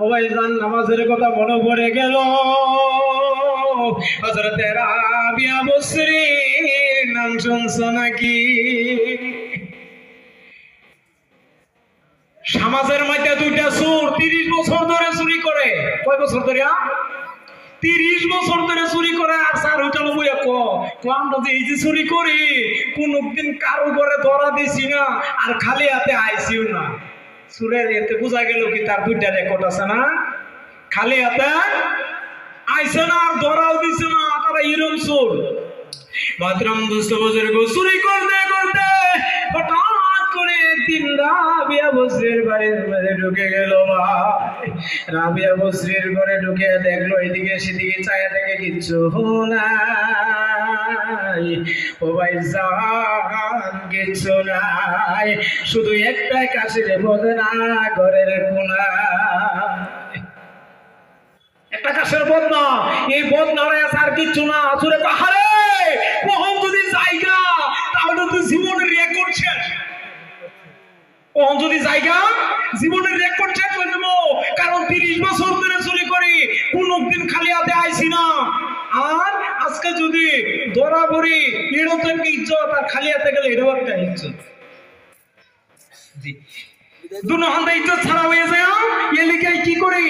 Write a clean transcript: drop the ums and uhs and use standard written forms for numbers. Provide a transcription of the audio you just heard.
ও ভাইজান নামাজের কথা মনে পড়ে গেল। হযরত রাবিয়া বসরি নাম শুনছো নাকি? সমাজের মধ্যে দুইটা চোর 30 বছর ধরে চুরি করে। কয় বছর ধরে? 30 বছর ধরে চুরি করে। আর স্যার ওইটা বইয়া আমরা যে এই যে চুরি করি কোনদিন কারো ঘরে ধরা দিছি না, আর খালি হাতে আইসিও না। চুরের এতে বোঝা গেল কি তার দুইটা রেকর্ড আছে না? খালি হাতে আইসে না আর ধরাও দিছে না, তারা এরম চোর। মাত্রাম দুষ্ট বছর চুরি করতে করতে হঠাৎ করে তিন রাবিয়া বসরির বাড়ির মধ্যে ঢুকে গেল। রাবিয়া বসরির ঘরে ঢুকে দেখলো এদিকে সেদিকে চায়া থেকে কিচ্ছু নাই। ও ভাই জান কিচ্ছু নাই, শুধু একটাই কাশির বদনা ঘরের কোনা। একটা কাশের বদনা, এই বদনারে আর কিচ্ছু না। আসলে পাহাড়ে কখন যদি জায়গা তাহলে তো জীবনের রেকর্ড শেষ। কখন যদি জায়গা জীবনের রেকর্ড শেষ করে দেবো। কারণ 30 বছর ধরে চুরি করি, কোনদিন খালি হাতে আইসি না। আর আজকে যদি ধরা পড়ি, এরও তো একটা ইজ্জত, আর খালি হাতে গেলে এরও একটা ইজ্জত। দুনো হাতে ইজ্জত ছাড়া হয়ে যায়। এ লিখে কি করি?